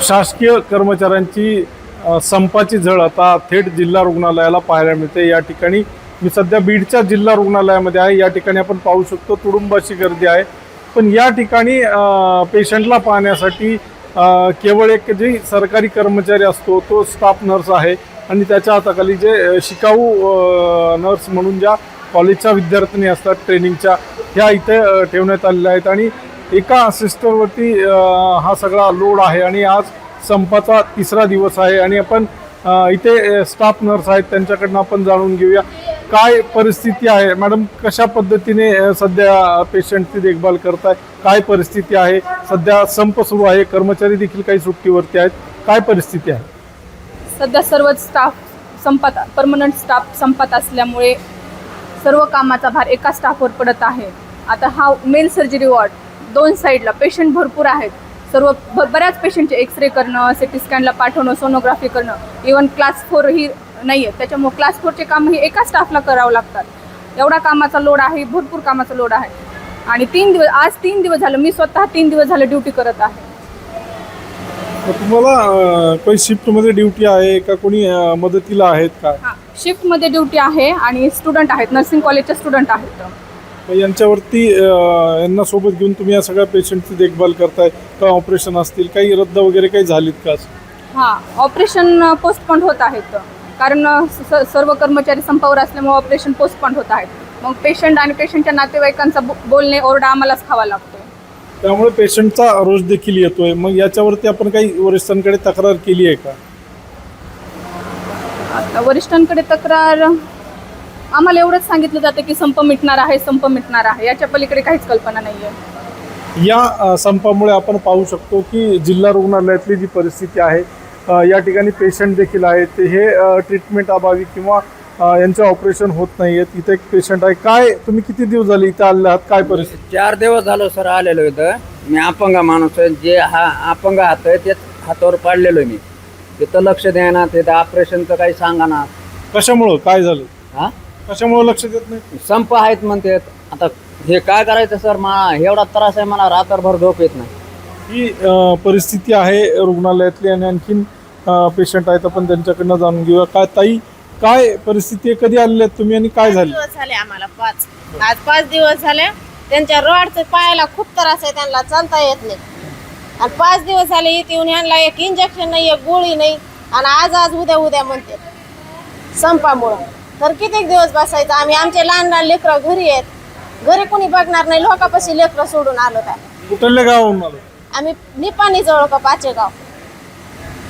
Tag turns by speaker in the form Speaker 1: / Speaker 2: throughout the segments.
Speaker 1: शासकीय कर्मचाऱ्यांची संपाची झळ आता थेट जिल्हा रुग्णालयाला पाहायला मिळते। या ठिकाणी मी सध्या बीडच्या जिल्हा रुग्णालयामध्ये आहे। या ठिकाणी आपण पाहू शकतो तुडुंबाची गर्दी आहे, पण या ठिकाणी पेशंटला पाहण्यासाठी केवळ एक जी सरकारी कर्मचारी असतो तो स्टाफ नर्स आहे आणि त्याच्या हाताखाली जे शिकाऊ नर्स म्हणून ज्या कॉलेजच्या विद्यार्थिनी असतात ट्रेनिंगच्या, ह्या इथे ठेवण्यात आलेल्या आहेत आणि एका सिस्टरवरती हा सगळा लोड आहे आणि आज संपाचा तिसरा दिवस आहे आणि आपण इथे स्टाफ नर्स आहेत त्यांच्याकडनं आपण जाणून घेऊया काय परिस्थिती आहे। मॅडम, कशा पद्धतीने सध्या पेशंटची देखभाल करताय, काय परिस्थिती आहे? सध्या संप सुरू आहे, कर्मचारी देखील काही सुट्टीवरती आहेत, काय परिस्थिती आहे?
Speaker 2: सध्या सर्वच स्टाफ संपात, परमनंट स्टाफ संपात असल्यामुळे सर्व कामाचा भार एका स्टाफवर पडत आहे। आता हा मेन सर्जरी वॉर्ड, दोन साईडला पेशंट भरपूर आहेत, सर्व बऱ्याच पेशंटचे एक्सरे करणं, सिटी स्कॅनला पाठवणं, सोनोग्राफी करणं, इवन क्लास 4 ही नाही आहे, त्याच्यामुळे क्लास 4चे काम हे एका स्टाफला करावं लागतात। एवढा कामाचा लोड आहे, भरपूर कामाचा लोड आहे आणि आज 3 दिवस झालं, मी स्वतः 3 दिवस झालं ड्युटी करत आहे।
Speaker 1: तुम्हाला काही शिफ्टमध्ये ड्युटी आहे का, कोणी मदतीला आहेत का?
Speaker 2: हां, शिफ्टमध्ये ड्युटी आहे आणि स्टुडंट आहेत, नर्सिंग कॉलेजचे स्टुडंट आहेत।
Speaker 1: यांच्यावरती यांना सोबत घेऊन तुम्ही या सगळ्या पेशंटची देखभाल करताय का? ऑपरेशन असतील, काही रद्द वगैरे काही झालीत का?
Speaker 2: हां, ऑपरेशन पोस्टपोन होत आहेत कारण सर्व कर्मचारी संपावर असल्यामुळे ऑपरेशन पोस्टपोन होत आहेत। मग पेशंट आणि पेशंटच्या नातेवाईकांचा बोलणे ओरडा आम्हालाच खावा लागतोय,
Speaker 1: त्यामुळे पेशंटचा रोज देखील येतोय। मग याच्यावरती आपण काही वरिष्ठांकडे तक्रार केली आहे का?
Speaker 2: आता वरिष्ठांकडे तक्रार आम्हाला एवढंच सांगितलं जातं की संप मिटणार आहे, संप मिटणार आहे, याच्या पलीकडे काहीच कल्पना नाही आहे।
Speaker 1: या संपामुळे आपण पाहू शकतो की जिल्हा रुग्णालयातली जी परिस्थिती आहे, या ठिकाणी पेशंट देखील आहेत, हे ट्रीटमेंट अभावी किंवा यांचे ऑपरेशन होत नाही आहेत। इथे एक पेशंट आहे, काय तुम्ही किती दिवस झाले इथे आले आहात, काय परिस्थिती?
Speaker 3: 4 दिवस झालो सर आलेलो इथं। मी अपंग माणूस आहे, जे हा अपंग हात आहे ते हातावर पाडलेलो मी, तिथं लक्ष द्याना, तिथं ऑपरेशनचं काही सांगा ना।
Speaker 1: कशामुळं काय झालं?
Speaker 3: हा,
Speaker 1: कशामुळे लक्ष देत नाही?
Speaker 3: संप आहेत म्हणते। आता हे काय करायचं सर, मला एवढा त्रास आहे, मला रात्रभर झोप येत नाही।
Speaker 1: ही परिस्थिती आहे रुग्णालयातली आणि आणखीन पेशंट आहेत, आपण त्यांच्याकडनं जाणून घेऊया। काय ताई, काय परिस्थिती आहे, कधी आलेले आहेत तुम्ही आणि काय झालं?
Speaker 4: 5 दिवस झाले आम्हाला, आज 5 दिवस झाले। त्यांच्या रॉडचं पायाला खूप त्रास आहे, त्यांना चालता येत नाही आणि 5 दिवस झाले इथे येऊन यांना एक इंजेक्शन नाही, एक गोळी नाही आणि आज उद्या म्हणते संपामुळं। तर कित्येक दिवस बसायचं आम्ही, आमचे लहान लेकरं घरी आहेत, घरी कोणी बघणार नाही, लोकांपाशी लेकरं सोडून आलो काय।
Speaker 1: कुठल्या गावाहून आलो?
Speaker 4: आम्ही निपाणी जवळ का पाचेगाव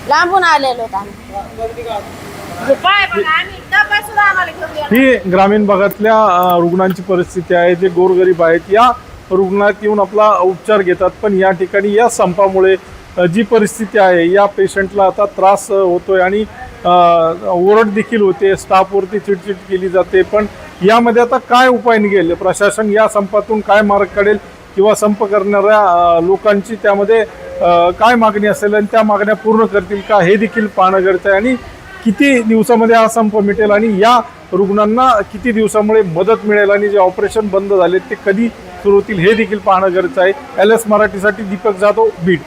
Speaker 4: लांबून आलेलो आम्ही। पाय बघा, आम्ही डबा सुद्धा आम्हाला घेऊन गेलो।
Speaker 1: ही ग्रामीण भागातल्या रुग्णांची परिस्थिती आहे, जे गोरगरीब आहेत या रुग्णालयात येऊन आपला उपचार घेतात, पण या ठिकाणी या संपामुळे जी परिस्थिती आहे, या पेशंटला आता त्रास होतोय आणि ओरड देखील होते, स्टाफवरती चिडचिड केली जाते। पण यामध्ये आता काय उपाय निघेल? प्रशासन या संपातून काय मार्ग काढेल किंवा संप करणाऱ्या लोकांची त्यामध्ये काय मागणी असेल आणि त्या मागण्या पूर्ण करतील का, हे देखील पाहणं गरजेचं आहे आणि किती दिवसामध्ये हा संप मिटेल आणि या रुग्णांना किती दिवसामुळे मदत मिळेल आणि जे ऑपरेशन बंद झाले ते कधी सुरू होतील हे देखील पाहणं गरजेचं आहे। LS मराठीसाठी दीपक जाधव, बीड।